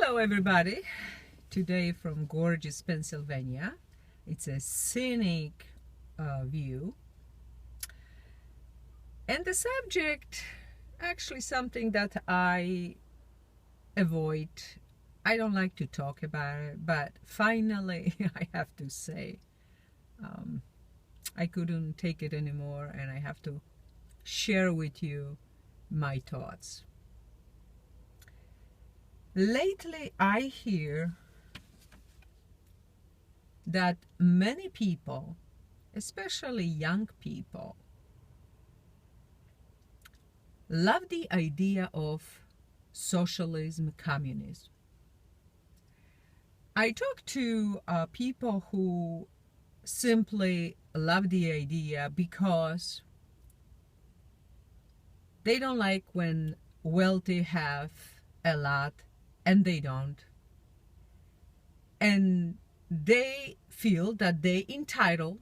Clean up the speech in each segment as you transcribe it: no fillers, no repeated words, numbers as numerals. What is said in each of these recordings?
Hello everybody, today from gorgeous Pennsylvania. It's a scenic view, and the subject actually something that I avoid. I don't like to talk about it, but finally I have to say I couldn't take it anymore and I have to share with you my thoughts. Lately, I hear that many people, especially young people, love the idea of socialism, communism. I talk to people who simply love the idea because they don't like when wealthy have a lot and they don't, and they feel that they entitled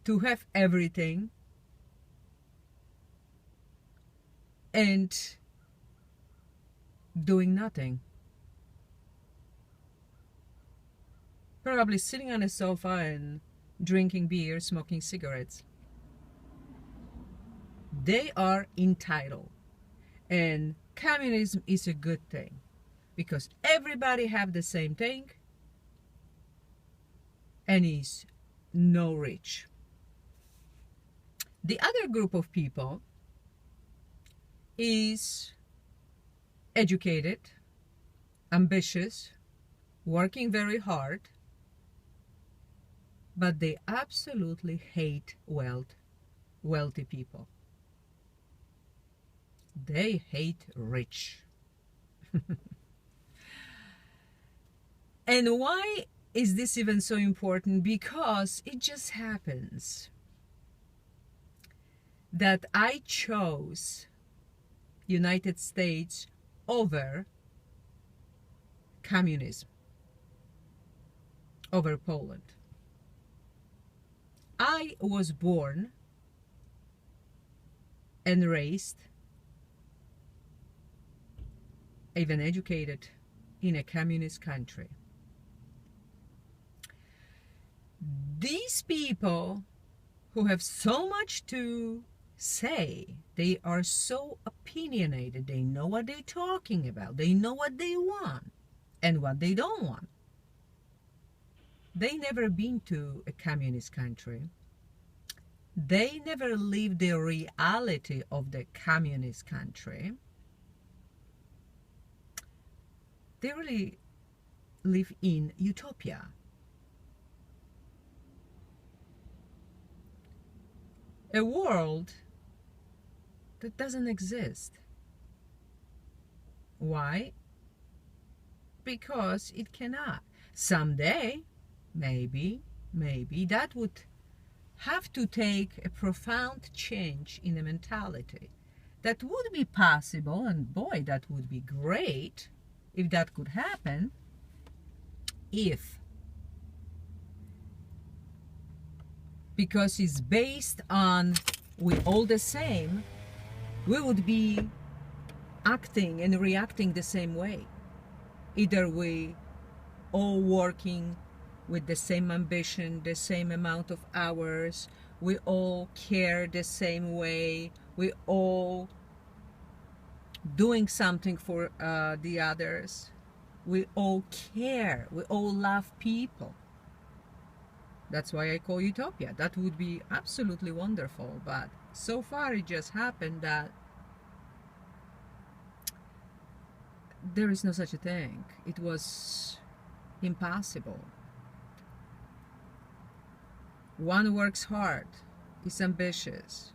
to have everything and doing nothing, probably sitting on a sofa and drinking beer, smoking cigarettes. They are entitled, and communism is a good thing because everybody have the same thing and is no rich. The other group of people is educated, ambitious, working very hard, but they absolutely hate wealthy people. They hate rich. And why is this even so important? Because it just happens that I chose United States over communism, over Poland. I was born and raised, even educated, in a communist country. These people who have so much to say, they are so opinionated, they know what they're talking about, they know what they want and what they don't want. They never been to a communist country. They never lived the reality of the communist country. They really live in utopia. A world that doesn't exist. Why? Because it cannot. Someday, maybe, that would have to take a profound change in the mentality. That would be possible, and boy, that would be great if that could happen, because it's based on we all the same, we would be acting and reacting the same way. Either we all working with the same ambition, the same amount of hours, we all care the same way, we all doing something for the others, we all care, we all love people. That's why I call utopia. That would be absolutely wonderful, but so far it just happened that there is no such a thing. It was impossible. One works hard, is ambitious.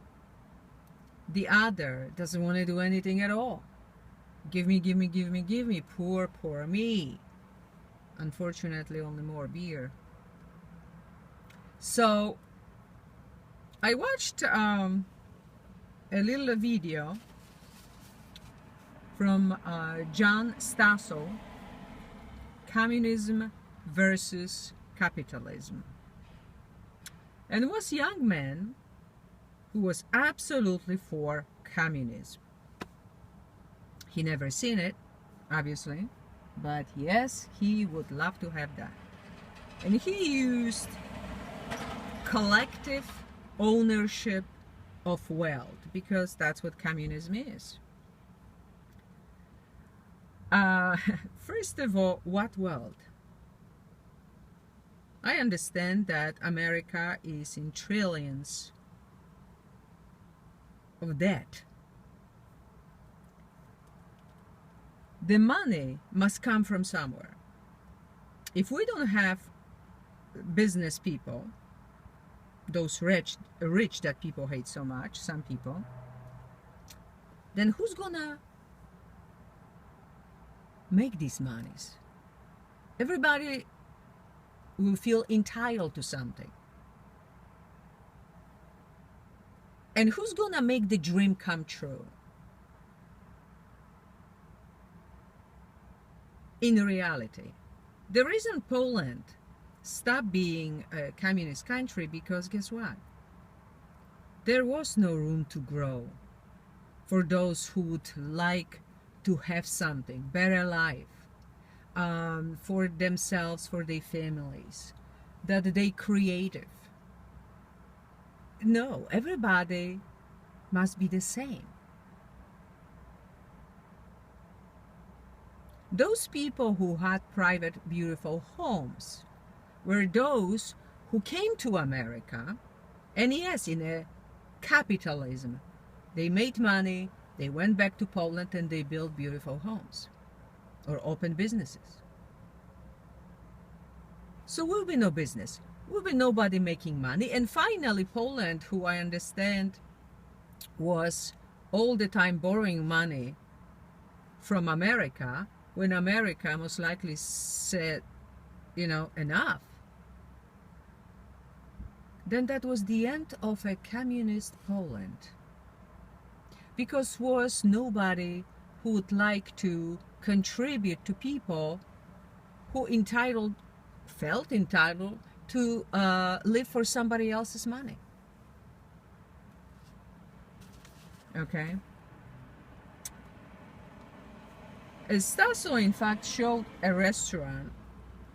The other doesn't want to do anything at all. Give me, give me, give me, give me. Poor, poor me. Unfortunately, only more beer. So, I watched a little video from John Stossel, Communism versus Capitalism. And it was a young man who was absolutely for communism. He never seen it. obviously, but yes, he would love to have that. And he used collective ownership of wealth, because that's what communism is. First of all, what wealth? I understand that America is in trillions of debt. The money must come from somewhere. If we don't have business people, those rich that people hate so much, some people, then who's gonna make these monies? Everybody will feel entitled to something. And who's gonna make the dream come true? In reality, the reason Poland stopped being a communist country, because guess what? There was no room to grow for those who would like to have something, better life, for themselves, for their families, that they creative. No, everybody must be the same. Those people who had private, beautiful homes were those who came to America, and yes, in a capitalism, they made money, they went back to Poland, and they built beautiful homes or opened businesses. So will be no business, will be nobody making money. And finally, Poland, who I understand was all the time borrowing money from America, when America most likely said, you know, enough, then that was the end of a communist Poland. Because was nobody who would like to contribute to people who felt entitled to live for somebody else's money. Okay? Stossel, in fact, showed a restaurant.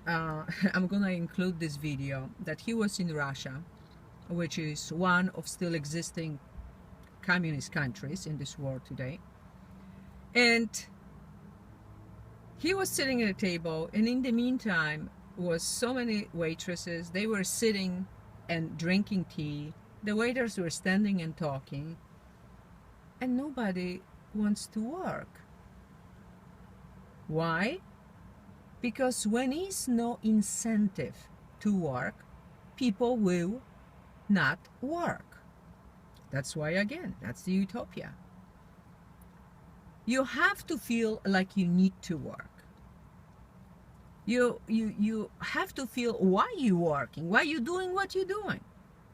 I'm gonna include this video, that he was in Russia, which is one of still existing communist countries in this world today. And he was sitting at a table, and in the meantime was so many waitresses. They were sitting and drinking tea. The waiters were standing and talking, and nobody wants to work. Why? Because when is no incentive to work, people will not work. That's why, again, that's the utopia. You have to feel like you need to work. You have to feel why you're working, why you're doing what you're doing.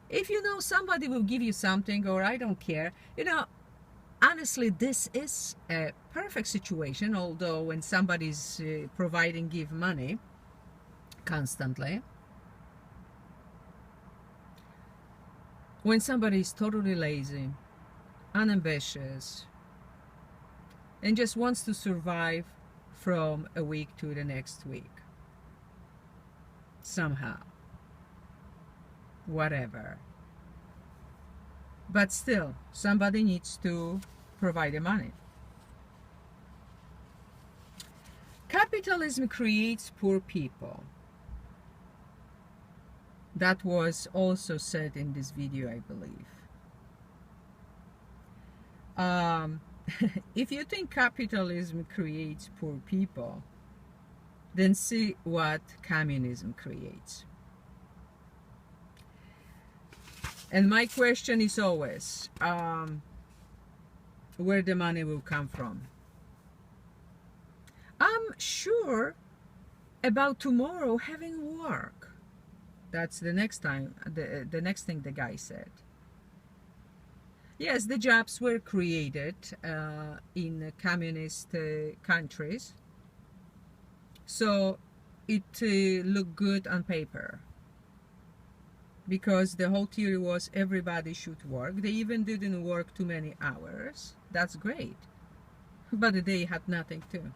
If you know somebody will give you something, or I don't care, you know, honestly, this is a perfect situation, although when somebody's give money constantly, when somebody is totally lazy, unambitious, and just wants to survive from a week to the next week, somehow, whatever. But still, somebody needs to provide the money. Capitalism creates poor people. That was also said in this video, I believe. If you think capitalism creates poor people, then see what communism creates. And my question is always, where the money will come from. I'm sure about tomorrow having work. That's the next time, the next thing the guy said. Yes, the jobs were created in communist countries, so it looked good on paper, because the whole theory was everybody should work. They even didn't work too many hours. That's great, but they had nothing to.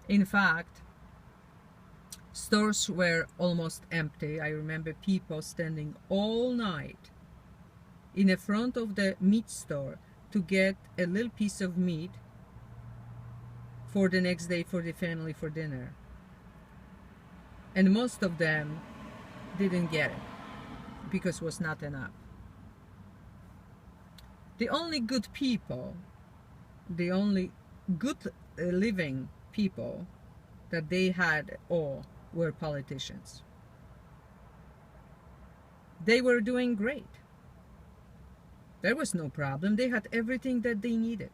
In fact, stores were almost empty. I remember people standing all night in the front of the meat store to get a little piece of meat for the next day for the family for dinner. And most of them didn't get it because it was not enough. The only good people, the only good living people that they had all were politicians. They were doing great. There was no problem. They had everything that they needed.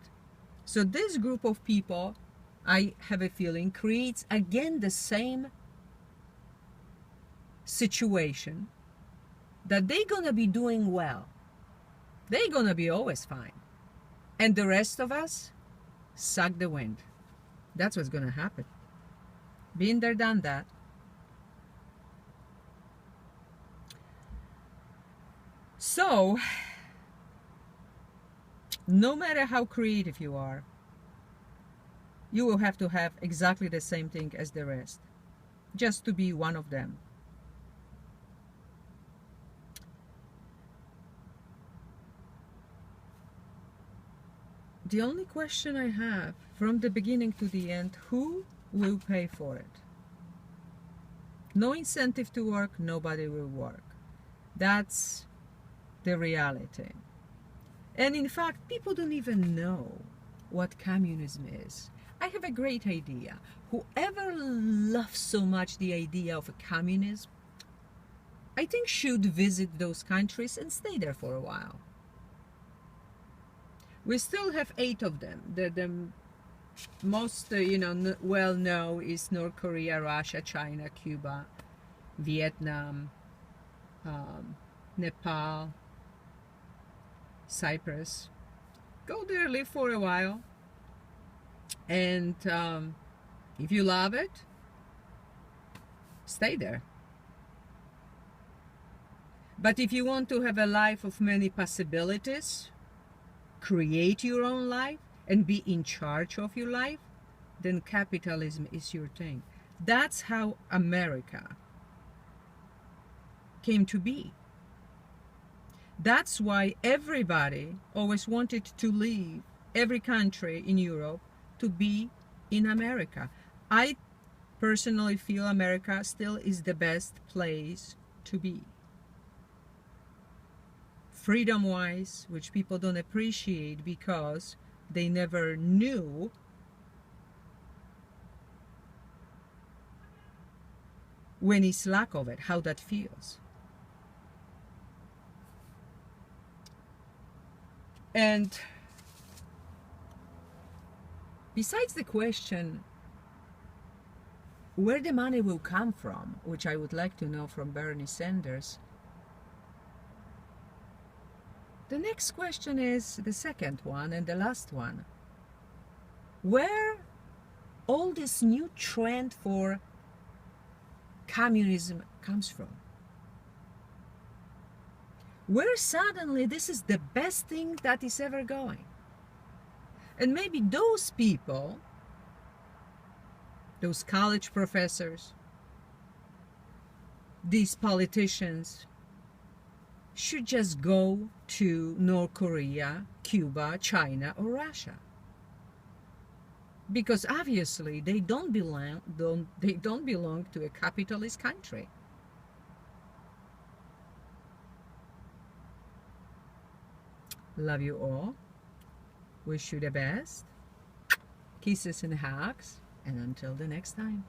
So this group of people, I have a feeling, creates again the same situation that they're gonna be doing well. They're gonna be always fine. And the rest of us suck the wind. That's what's gonna happen. Been there, done that. So, no matter how creative you are, you will have to have exactly the same thing as the rest, just to be one of them. The only question I have from the beginning to the end, who will pay for it? No incentive to work, nobody will work. That's the reality. And in fact, people don't even know what communism is. I have a great idea. Whoever loves so much the idea of a communism, I think should visit those countries and stay there for a while. We still have 8 of them. The most well known is North Korea, Russia, China, Cuba, Vietnam, Nepal, Cyprus. Go there, live for a while, and if you love it, stay there. But if you want to have a life of many possibilities, create your own life and be in charge of your life, then capitalism is your thing. That's how America came to be. That's why everybody always wanted to leave every country in Europe to be in America. I personally feel America still is the best place to be. Freedom-wise, which people don't appreciate because they never knew when it's lack of it, how that feels. And besides the question where the money will come from, which I would like to know from Bernie Sanders, the next question is the second one and the last one. Where all this new trend for communism comes from? Where suddenly this is the best thing that is ever going? And maybe those people, those college professors, these politicians, should just go to North Korea, Cuba, China, or Russia, because obviously they don't belong to a capitalist country. Love you all. Wish you the best. Kisses and hugs, and until the next time.